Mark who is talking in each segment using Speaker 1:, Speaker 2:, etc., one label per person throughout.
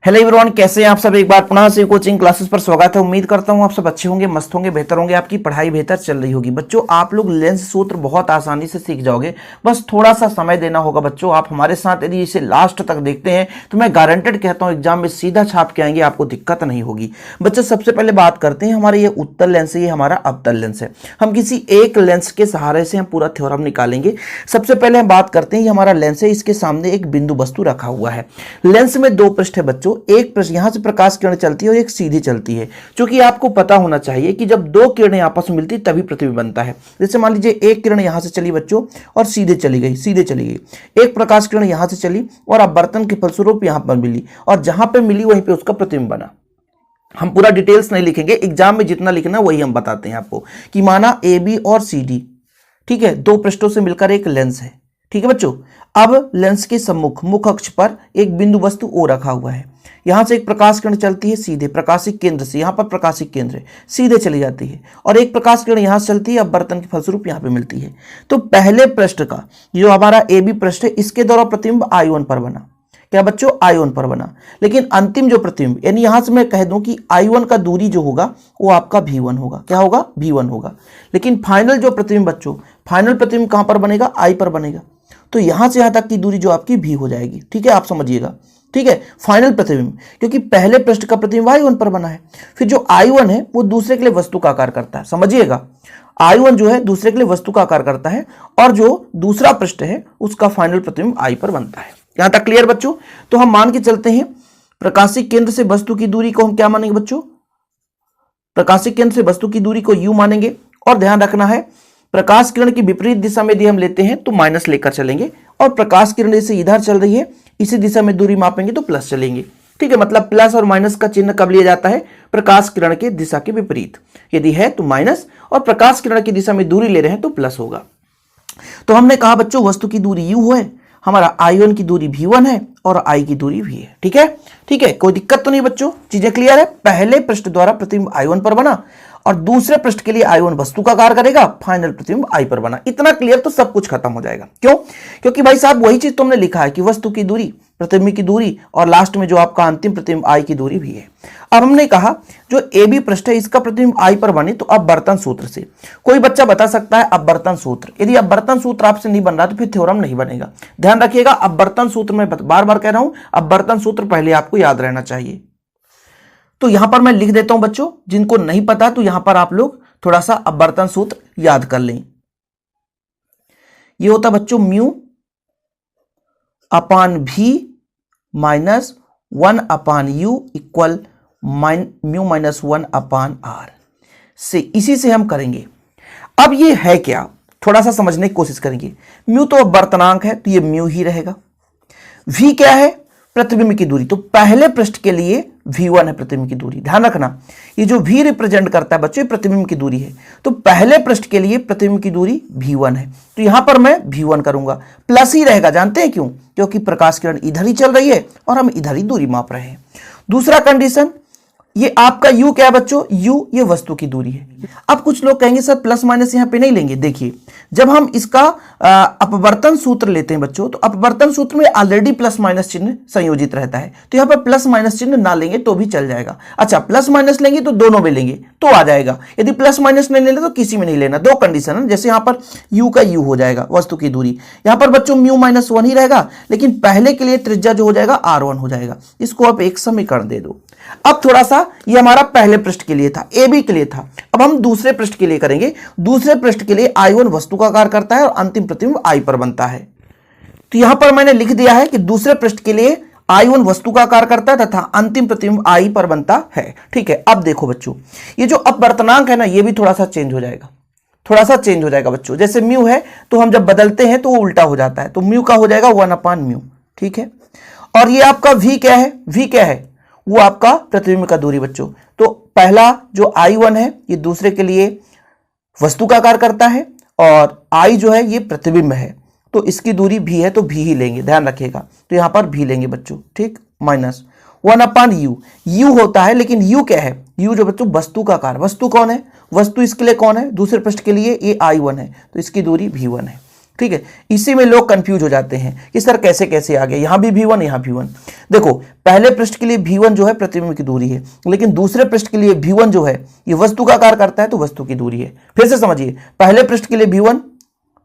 Speaker 1: Hello everyone, कैसे हैं आप सब। एक बार पुनः से कोचिंग क्लासेस पर स्वागत है। उम्मीद करता हूं आप सब अच्छे होंगे, मस्त होंगे, बेहतर होंगे, आपकी पढ़ाई बेहतर चल रही होगी। बच्चों, आप लोग लेंस सूत्र बहुत आसानी से सीख जाओगे, बस थोड़ा सा समय देना होगा। बच्चों, आप हमारे साथ यदि इसे लास्ट तक देखते हैं तो मैं गारंटेड कहता हूं एग्जाम में सीधा छाप के आएंगे, आपको दिक्कत नहीं होगी। बच्चों, सबसे पहले बात करते हैं, हमारे ये उत्तल लेंस है, ये हमारा अवतल लेंस है। हम किसी एक लेंस के सहारे से हम पूरा थ्योरम निकालेंगे। सबसे पहले हम बात करते हैं, ये हमारा लेंस है, इसके सामने एक बिंदु वस्तु रखा हुआ है। लेंस में दो पृष्ठ है बच्चों, एक पृष्ठ यहां से प्रकाश किरण चलती है और एक सीधी चलती है। क्योंकि आपको पता होना चाहिए कि जब दो किरणें आपस में मिलती तभी प्रतिबिंब बनता है। जैसे मान लीजिए एक किरण यहां से चली बच्चों और सीधे चली गई, सीधे चली गई। एक प्रकाश किरण यहां से चली और अपवर्तन के फलस्वरूप यहां पर मिली, और जहां पर मिली वहीं पे उसका प्रतिबिंब बना। हम पूरा डिटेल्स नहीं लिखेंगे, एग्जाम में जितना लिखना वही हम बताते हैं आपको। कि माना ए बी और सी डी, ठीक है, दो पृष्ठों से मिलकर एक लेंस है। ठीक है बच्चों, अब लेंस के सम्मुख मुख अक्ष पर एक बिंदु वस्तु ओ रखा हुआ है। यहां से एक प्रकाश किरण चलती है सीधे प्रकाशिक केंद्र से, यहां पर प्रकाशिक केंद्र है, सीधे चली जाती है, और एक प्रकाश किरण यहां से चलती है, अपवर्तन के फलस्वरूप यहां पे मिलती है। तो पहले पृष्ठ का जो हमारा ए बी पृष्ठ है, इसके द्वारा प्रतिबिंब I1 पर बना। क्या बच्चों? I1 पर बना। लेकिन अंतिम जो प्रतिबिंब, यानी यहां से मैं कह दूं कि I1 का दूरी जो होगा वो आपका V1 होगा। क्या होगा? V1 होगा। लेकिन फाइनल जो प्रतिबिंब बच्चों, फाइनल प्रतिबिंब कहां पर बनेगा? I पर बनेगा। तो यहां से यहां तक की दूरी जो आपकी V हो जाएगी। ठीक है, आप समझिएगा। ठीक है, फाइनल प्रतिबिंब, क्योंकि पहले पृष्ठ का प्रतिबिंब I1 पर बना है। फिर जो I1 है वो दूसरे के लिए वस्तु का आकार करता है, समझिएगा। I1 जो है दूसरे के लिए वस्तु का आकार करता है, और जो दूसरा पृष्ठ है उसका फाइनल प्रतिबिंब I पर बनता है। यहां तक क्लियर बच्चों? तो हम मान के चलते हैं प्रकाशिक केंद्र से वस्तु की दूरी को हम क्या मानेंगे बच्चों? प्रकाशिक केंद्र से वस्तु की दूरी को U मानेंगे। और ध्यान रखना है, प्रकाश किरण की विपरीत दिशा में यदि हम लेते हैं तो माइनस लेकर चलेंगे, और प्रकाश किरण जैसे इधर चल रही है इसी दिशा में दूरी मापेंगे तो प्लस चलेंगे। ठीक है, मतलब प्लस और माइनस का चिन्ह कब लिया जाता है? प्रकाश किरण के दिशा के विपरीत यदि है तो माइनस, और प्रकाश किरण की दिशा में दूरी ले रहे हैं तो प्लस होगा। तो हमने कहा बच्चों वस्तु की दूरी U है, हमारा I1 की दूरी V1 है, और I की दूरी V है। ठीक है, ठीक है, कोई दिक्कत तो नहीं बच्चों? चीजें क्लियर है? पहले पृष्ठ द्वारा प्रतिबिंब I1 पर बना, और दूसरे पृष्ठ के लिए I1 वस्तु का कार्य करेगा, फाइनल प्रतिबिंब I पर बना। इतना क्लियर तो सब कुछ खत्म हो जाएगा। क्यों? क्योंकि भाई साहब वही चीज तुमने लिखा है कि वस्तु की दूरी, प्रतिबिंब की दूरी, और लास्ट में जो आपका अंतिम प्रतिबिंब I की दूरी भी है। अब हमने कहा जो ए बी पृष्ठ है इसका प्रतिबिंब I पर बने, तो अपवर्तन सूत्र से कोई बच्चा बता सकता है अपवर्तन सूत्र? यदि अपवर्तन सूत्र आपसे नहीं बन रहा तो फिर थ्योरम नहीं बनेगा। ध्यान रखिएगा, अपवर्तन सूत्र मैं बार बार कह रहा हूं, अपवर्तन सूत्र पहले आपको याद रहना चाहिए। तो यहां पर मैं लिख देता हूं बच्चों, जिनको नहीं पता तो यहां पर आप लोग थोड़ा सा अपवर्तन सूत्र याद कर लें। ये होता बच्चों म्यू अपान V माइनस 1 अपान U इक्वल म्यू माइनस 1 अपान R से, इसी से हम करेंगे। अब ये है क्या, थोड़ा सा समझने की कोशिश करेंगे। म्यू तो अपवर्तनांक है तो ये म्यू ही रहेगा। V क्या है? प्रतिबिंब की दूरी। तो पहले पृष्ठ के लिए V1 है प्रतिबिंब की दूरी। ध्यान रखना, ये जो V रिप्रेजेंट करता है बच्चों, प्रतिबिंब की दूरी है। तो पहले पृष्ठ के लिए प्रतिबिंब की दूरी V1 है, तो यहां पर मैं V1 करूंगा, प्लस ही रहेगा। जानते हैं क्यों? क्योंकि प्रकाश किरण इधर ही चल रही है और हम इधर ही दूरी माप रहे हैं। दूसरा कंडीशन, ये आपका U क्या है बच्चों? U ये वस्तु की दूरी है। अब कुछ लोग कहेंगे सर प्लस माइनस यहां पे नहीं लेंगे। देखिए, जब हम इसका अपवर्तन सूत्र लेते हैं बच्चों, तो अपवर्तन सूत्र में ऑलरेडी प्लस माइनस चिन्ह संयोजित रहता है, तो यहां पर प्लस माइनस चिन्ह ना लेंगे तो भी चल जाएगा। अच्छा, प्लस माइनस लेंगे तो दोनों में लेंगे तो आ जाएगा। यदि प्लस माइनस नहीं लेना तो किसी में नहीं लेना। दो कंडीशन है, जैसे यहां पर U का U हो जाएगा वस्तु की दूरी, यहां पर बच्चों म्यू माइनस 1 ही रहेगा, लेकिन पहले के लिए त्रिज्या जो हो जाएगा R1 हो जाएगा। इसको आप एक समीकरण दे दो। अब थोड़ा सा, ये हमारा पहले पृष्ठ के लिए था, ए बी के लिए था। अब हम दूसरे पृष्ठ के लिए करेंगे। दूसरे पृष्ठ के लिए I1 वस्तु का कार्य करता है और अंतिम प्रतिबिंब I पर बनता है। तो यहां पर मैंने लिख दिया है कि दूसरे पृष्ठ के लिए I1 वस्तु का कार्य करता है तथा अंतिम प्रतिबिंब I पर बनता है। ठीक है, अब देखो बच्चों, ये जो अपवर्तनांक है ना, ये भी थोड़ा सा चेंज हो जाएगा, थोड़ा सा चेंज हो जाएगा बच्चों। जैसे म्यू है तो हम जब बदलते हैं तो वो उल्टा हो जाता है, तो म्यू का हो जाएगा 1 अपान म्यू। ठीक है, और ये आपका V क्या है? V क्या है? वो आपका प्रतिबिंब का दूरी बच्चों। तो पहला जो I1 है ये दूसरे के लिए वस्तु का कार्य करता है, और I जो है ये प्रतिबिंब है, तो इसकी दूरी V है तो V ही लेंगे। ध्यान रखिएगा, तो यहां पर V लेंगे बच्चों। ठीक, माइनस 1 अपान U। U होता है, लेकिन U क्या है? U जो बच्चों वस्तु का कार्य, वस्तु कौन है? वस्तु इसके लिए कौन है? दूसरे पृष्ठ के लिए ये I1 है, तो इसकी दूरी V1 है। ठीक है, इसी में लोग कंफ्यूज हो जाते हैं कि सर कैसे कैसे आ गया, यहां भी V1 यहां V1। देखो पहले पृष्ठ के लिए V1 जो है प्रतिबिंब की दूरी है, लेकिन दूसरे पृष्ठ के लिए V1 जो है ये वस्तु का कार्य करता है तो वस्तु की दूरी है। फिर से समझिए, पहले पृष्ठ के लिए V1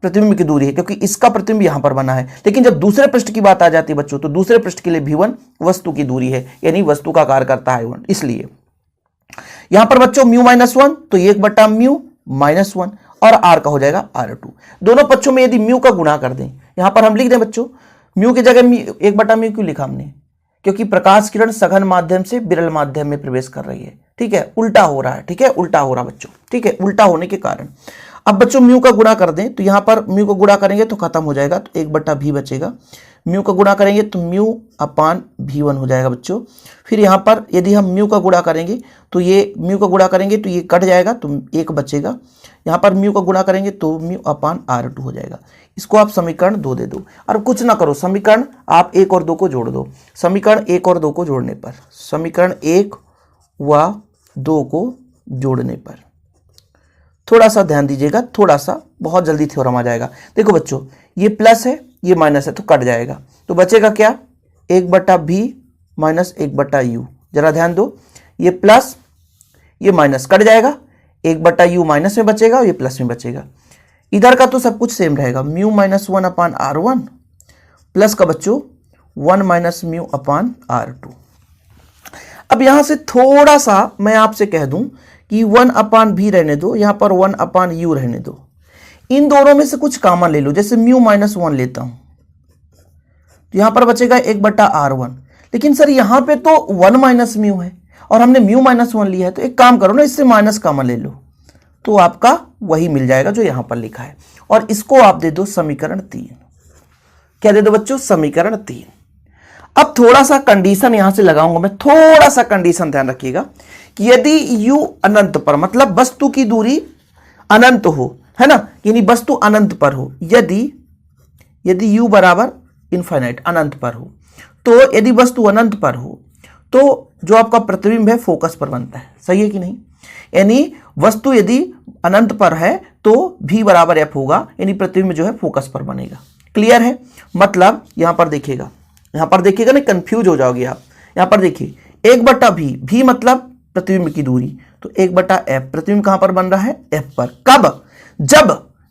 Speaker 1: प्रतिबिंब की दूरी है क्योंकि इसका प्रतिबिंब यहां पर बना है, लेकिन जब दूसरे पृष्ठ की बात आ जाती है बच्चों तो दूसरे पृष्ठ के लिए V1 वस्तु की दूरी है, यानी वस्तु का कार्य करता है 1। इसलिए यहां पर बच्चों μ-1 तो 1/μ-1 और r का हो जाएगा r2। दोनों पक्षों में यदि म्यू का गुणा कर दें, यहां पर हम लिख दें बच्चों म्यू की जगह 1/μ क्यों लिखा हमने, क्योंकि प्रकाश किरण सघन माध्यम से विरल माध्यम में प्रवेश कर रही है। ठीक है, उल्टा हो रहा है। ठीक है, उल्टा हो रहा बच्चों। ठीक है, उल्टा होने के कारण अब बच्चों म्यू का गुणा कर दें तो यहां पर म्यू को गुणा करेंगे तो खत्म हो जाएगा, तो 1/v बचेगा। म्यू का गुणा करेंगे तो μ/v1 हो जाएगा बच्चों। फिर यहाँ पर यदि हम म्यू का गुणा करेंगे तो ये म्यू का गुणा करेंगे तो ये कट जाएगा तो 1 बचेगा। यहाँ पर म्यू का गुणा करेंगे तो μ/r2 हो जाएगा। इसको आप समीकरण 2 दे दो और कुछ ना करो, समीकरण आप 1 और 2 को जोड़ दो। समीकरण 1 और 2 को जोड़ने पर, समीकरण 1 व 2 को जोड़ने पर थोड़ा सा ध्यान दीजिएगा, थोड़ा सा, बहुत जल्दी थ्योरम आ जाएगा। देखो बच्चों ये प्लस है ये माइनस है तो कट जाएगा, तो बचेगा क्या 1/v माइनस 1/u। जरा ध्यान दो, ये प्लस ये माइनस कट जाएगा, 1/u माइनस में बचेगा और ये प्लस में बचेगा। इधर का तो सब कुछ सेम रहेगा, μ-1/r1 प्लस का बच्चों 1 - μ/r2। अब यहां से थोड़ा सा मैं आपसे कह दूं कि 1/v रहने दो, यहां पर 1/u रहने दो। इन दोनों में से कुछ कॉमन ले लो, जैसे μ-1 लेता हूं तो यहां पर बचेगा 1/r1। लेकिन सर यहां पे तो 1 - μ है और हमने μ-1 लिया है, तो एक काम करो ना, इससे माइनस कॉमन ले लो तो आपका वही मिल जाएगा जो यहां पर लिखा है। और इसको आप दे दो समीकरण 3। क्या दे दो बच्चों, समीकरण 3। अब थोड़ा सा कंडीशन यहां से लगाऊंगा मैं, थोड़ा सा कंडीशन ध्यान रखिएगा कि यदि u अनंत पर, मतलब वस्तु की दूरी अनंत हो, है ना, यानी वस्तु अनंत पर हो, यदि u बराबर इनफाइनाइट अनंत पर हो, तो यदि वस्तु अनंत पर हो तो जो आपका प्रतिबिंब है फोकस पर बनता है। सही है कि नहीं, यानी वस्तु यदि अनंत पर है तो v = f होगा, यानी प्रतिबिंब जो है फोकस पर बनेगा। क्लियर है, मतलब यहां पर देखिएगा, ना, कंफ्यूज हो जाओगे आप। यहां पर देखिए 1/v, v मतलब प्रतिबिंब की दूरी, तो 1/f प्रतिबिंब कहां पर बन रहा है, f पर। कब,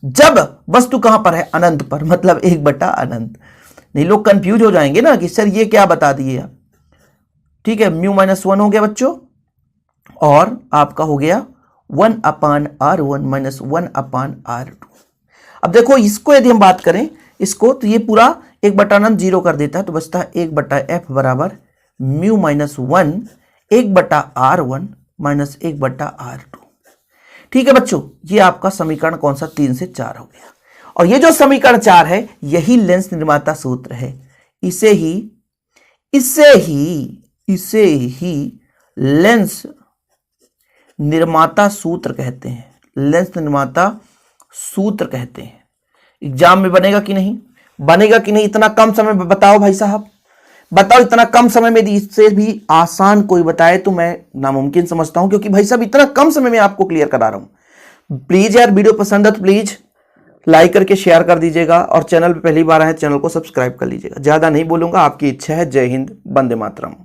Speaker 1: जब वस्तु कहां पर है, अनंत पर, मतलब 1/अनंत। नहीं, लोग कंफ्यूज हो जाएंगे ना कि सर ये क्या बता दिए आप। ठीक है, μ-1 हो गया बच्चों और आपका हो गया 1/r1 - 1/r2। अब देखो इसको यदि हम बात करें इसको, तो ये पूरा 1/अनंत 0 कर देता है, तो बचता है 1/f बराबर μ-1 1/r1 - 1/r2। ठीक है बच्चों, ये आपका समीकरण कौन सा, 3 से 4 हो गया। और ये जो समीकरण 4 है यही लेंस निर्माता सूत्र है। इसे ही लेंस निर्माता सूत्र कहते हैं, लेंस निर्माता सूत्र कहते हैं। एग्जाम में बनेगा कि नहीं, बनेगा कि नहीं, इतना कम समय में बताओ भाई साहब, बताओ। इतना कम समय में यदि इससे भी आसान कोई बताए तो मैं नामुमकिन समझता हूं, क्योंकि भाई साहब इतना कम समय में आपको क्लियर करा रहा हूं। प्लीज यार, वीडियो पसंद है तो प्लीज लाइक करके शेयर कर दीजिएगा और चैनल पे पहली बार आए चैनल को सब्सक्राइब कर लीजिएगा। ज्यादा नहीं बोलूंगा, आपकी इच्छा है। जय हिंद, वंदे मातरम।